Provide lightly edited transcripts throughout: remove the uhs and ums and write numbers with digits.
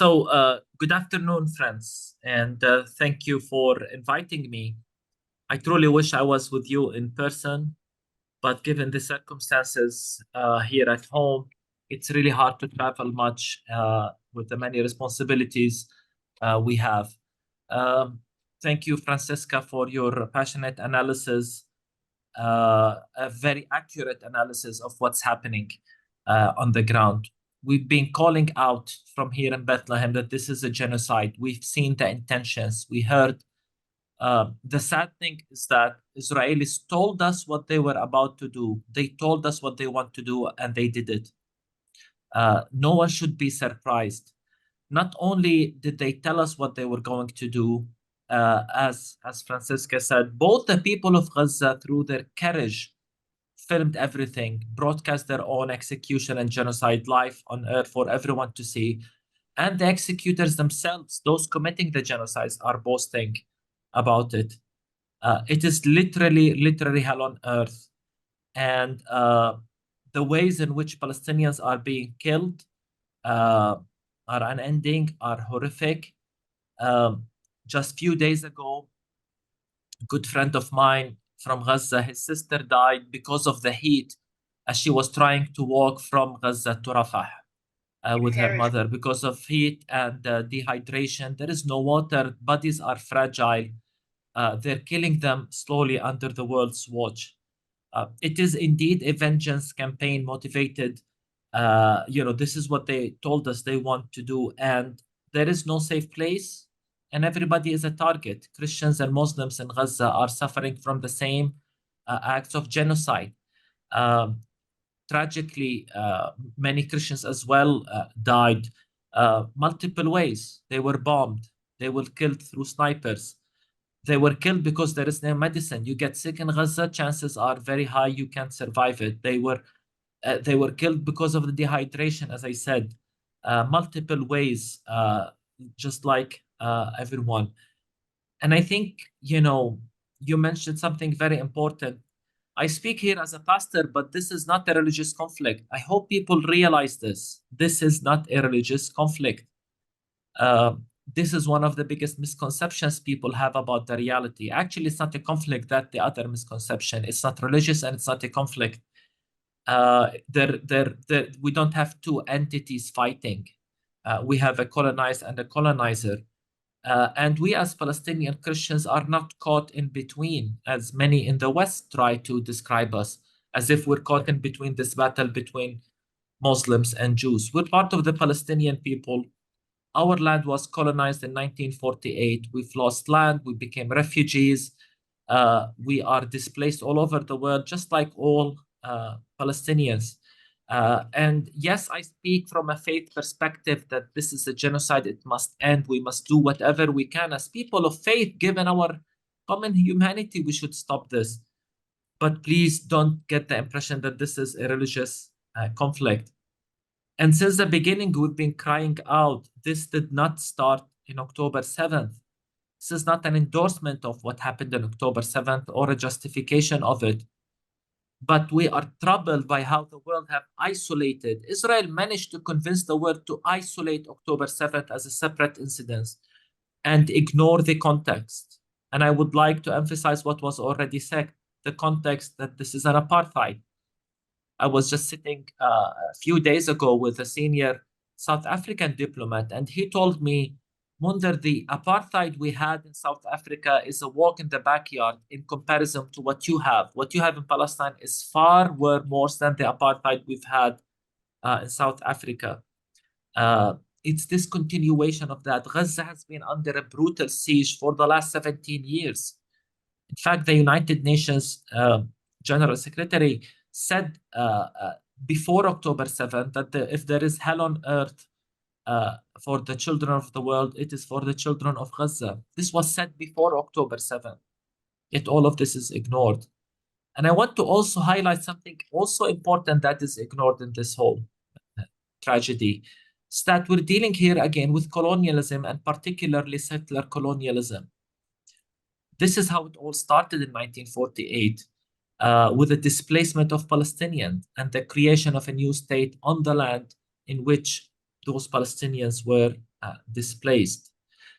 Good afternoon, friends, and thank you for inviting me. I truly wish I was with you in person, but given the circumstances here at home, it's really hard to travel much with the many responsibilities we have. Um, Thank you, Francesca, for your passionate analysis, a very accurate analysis of what's happening on the ground. We've been calling out from here in Bethlehem that this is a genocide. We've seen the intentions. We heard. The sad thing is that Israelis told us what they were about to do. They told us what they want to do, and they did it. No one should be surprised. Not only did they tell us what they were going to do, as Francisca said, both the people of Gaza, through their courage, filmed everything, broadcast their own execution and genocide live on earth for everyone to see. And the executors themselves, those committing the genocides, are boasting about it. It is literally hell on earth. And the ways in which Palestinians are being killed are unending, are horrific. Just few days ago, a good friend of mine from Gaza, his sister died because of the heat as she was trying to walk from Gaza to Rafah with her mother because of heat and dehydration. There is no water. Bodies are fragile. They're killing them slowly under the world's watch. It is indeed a vengeance campaign motivated. This is what they told us they want to do. And there is no safe place. And everybody is a target. Christians and Muslims in Gaza are suffering from the same acts of genocide. Tragically, many Christians as well died multiple ways. They were bombed. They were killed through snipers. They were killed because there is no medicine. You get sick in Gaza, chances are very high you can't survive it. They were killed because of the dehydration, as I said, multiple ways, just like everyone. And I think, you mentioned something very important. I speak here as a pastor, but this is not a religious conflict. I hope people realize this. This is not a religious conflict. This is one of the biggest misconceptions people have about the reality. Actually, it's not a conflict. That's the other misconception. It's not religious and it's not a conflict. We don't have two entities fighting. We have a colonized and a colonizer. And we as Palestinian Christians are not caught in between, as many in the West try to describe us, as if we're caught in between this battle between Muslims and Jews. We're part of the Palestinian people. Our land was colonized in 1948. We've lost land. We became refugees. We are displaced all over the world, just like all Palestinians. And yes, I speak from a faith perspective that this is a genocide. It must end. We must do whatever we can as people of faith, given our common humanity. We should stop this. But please don't get the impression that this is a religious conflict. And since the beginning, we've been crying out. This did not start in October 7th. This is not an endorsement of what happened on October 7th or a justification of it. But we are troubled by how the world have isolated. Israel managed to convince the world to isolate October 7th as a separate incident and ignore the context. And I would like to emphasize what was already said, the context that this is an apartheid. I was just sitting a few days ago with a senior South African diplomat, and he told me, Munther, the apartheid we had in South Africa is a walk in the backyard in comparison to what you have. What you have in Palestine is far worse than the apartheid we've had in South Africa. It's this continuation of that. Gaza has been under a brutal siege for the last 17 years. In fact, the United Nations General Secretary said before October 7th that if there is hell on earth for the children of the world, it is for the children of Gaza. This was said before October 7th. Yet all of this is ignored. And I want to also highlight something also important that is ignored in this whole tragedy. It's that we're dealing here again with colonialism, and particularly settler colonialism. This is how it all started in 1948. With the displacement of Palestinians and the creation of a new state on the land in which those Palestinians were displaced.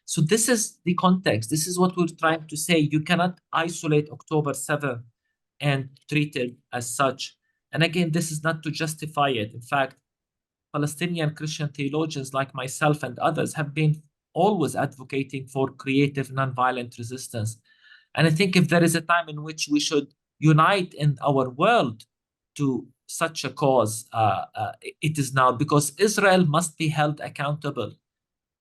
So this is the context. This is what we're trying to say. You cannot isolate October 7th and treat it as such. And again, this is not to justify it. In fact, Palestinian Christian theologians like myself and others have been always advocating for creative nonviolent resistance. And I think if there is a time in which we should unite in our world to such a cause, it is now, because Israel must be held accountable.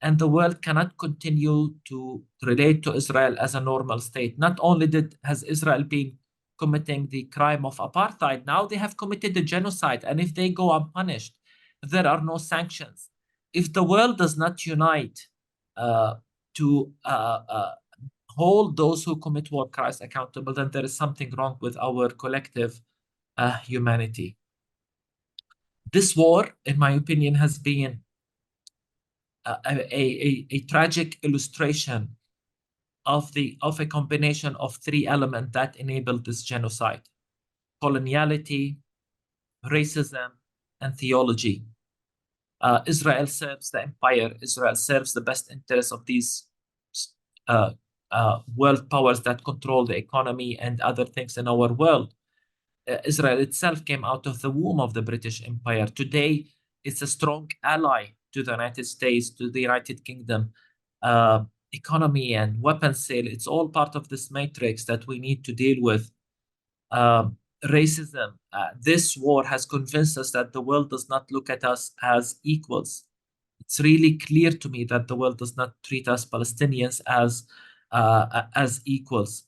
And the world cannot continue to relate to Israel as a normal state. Not only has Israel been committing the crime of apartheid, now they have committed the genocide. And if they go unpunished, there are no sanctions. If the world does not unite to hold those who commit war crimes accountable, then there is something wrong with our collective humanity. This war, in my opinion, has been a tragic illustration of a combination of three elements that enabled this genocide: coloniality, racism, and theology. Israel serves the empire. Israel serves the best interests of these world powers that control the economy and other things in our world. Israel itself came out of the womb of the British Empire. Today, it's a strong ally to the United States, to the United Kingdom. Economy and weapons sale, it's all part of this matrix that we need to deal with. Racism. This war has convinced us that the world does not look at us as equals. It's really clear to me that the world does not treat us Palestinians as equals.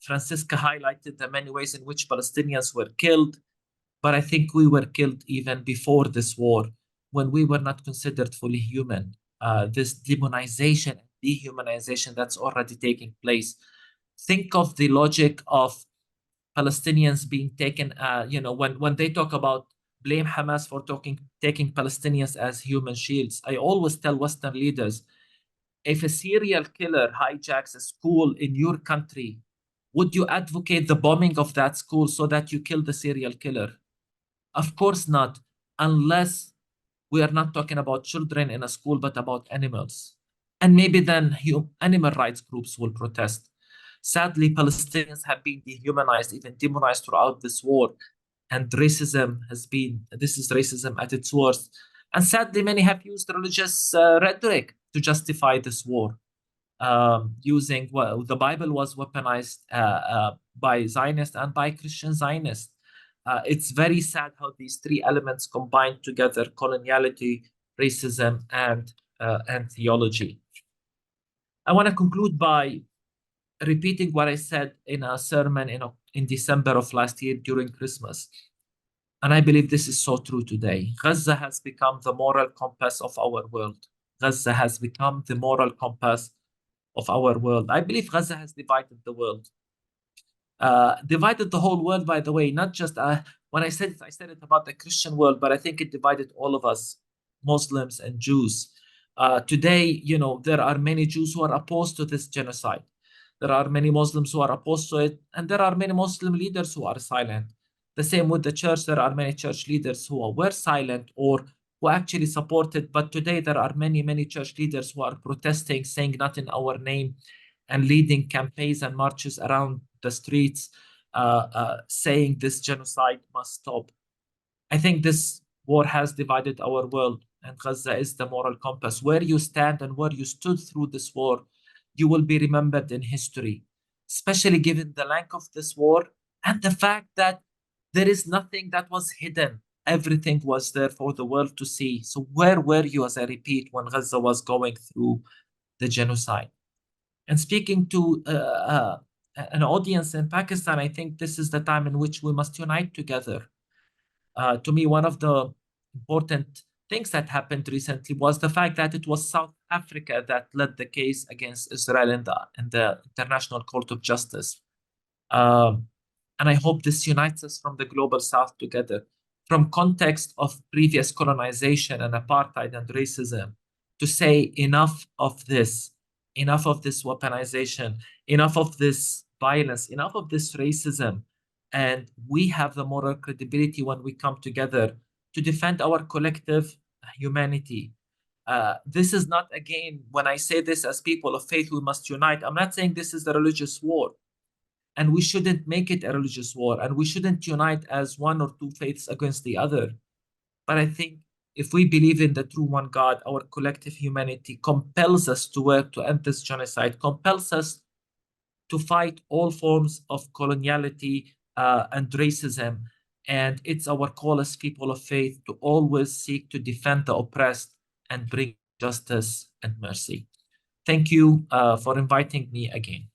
Francisca highlighted the many ways in which Palestinians were killed, but I think we were killed even before this war, when we were not considered fully human. This demonization and dehumanization that's already taking place. Think of the logic of Palestinians being taken, when they talk about blame Hamas for taking Palestinians as human shields. I always tell Western leaders, if a serial killer hijacks a school in your country, would you advocate the bombing of that school so that you kill the serial killer? Of course not, unless we are not talking about children in a school, but about animals. And maybe then animal rights groups will protest. Sadly, Palestinians have been dehumanized, even demonized throughout this war. And this is racism at its worst. And sadly, many have used religious rhetoric to justify this war. Using the Bible was weaponized by Zionists and by Christian Zionists. It's very sad how these three elements combine together: coloniality, racism, and theology. I want to conclude by repeating what I said in a sermon in December of last year during Christmas. And I believe this is so true today. Gaza has become the moral compass of our world. Gaza has become the moral compass of our world. I believe Gaza has divided the world. Divided the whole world, by the way, not just when I said it about the Christian world, but I think it divided all of us, Muslims and Jews. Today, there are many Jews who are opposed to this genocide. There are many Muslims who are opposed to it, and there are many Muslim leaders who are silent. The same with the church. There are many church leaders who were silent or who actually supported. But today there are many, many church leaders who are protesting, saying not in our name, and leading campaigns and marches around the streets, saying this genocide must stop. I think this war has divided our world, and Gaza is the moral compass. Where you stand and where you stood through this war, you will be remembered in history, especially given the length of this war and the fact that there is nothing that was hidden. Everything was there for the world to see. So where were you, as I repeat, when Gaza was going through the genocide? And speaking to an audience in Pakistan, I think this is the time in which we must unite together. To me, one of the important things that happened recently was the fact that it was South Africa that led the case against Israel in the International Court of Justice. And I hope this unites us from the global South together, from context of previous colonization and apartheid and racism, to say enough of this weaponization, enough of this violence, enough of this racism. And we have the moral credibility when we come together to defend our collective humanity, This is not, again, when I say this as people of faith, we must unite. I'm not saying this is a religious war. And we shouldn't make it a religious war. And we shouldn't unite as one or two faiths against the other. But I think if we believe in the true one God, our collective humanity compels us to work to end this genocide, compels us to fight all forms of coloniality and racism. And it's our call as people of faith to always seek to defend the oppressed and bring justice and mercy. Thank you for inviting me again.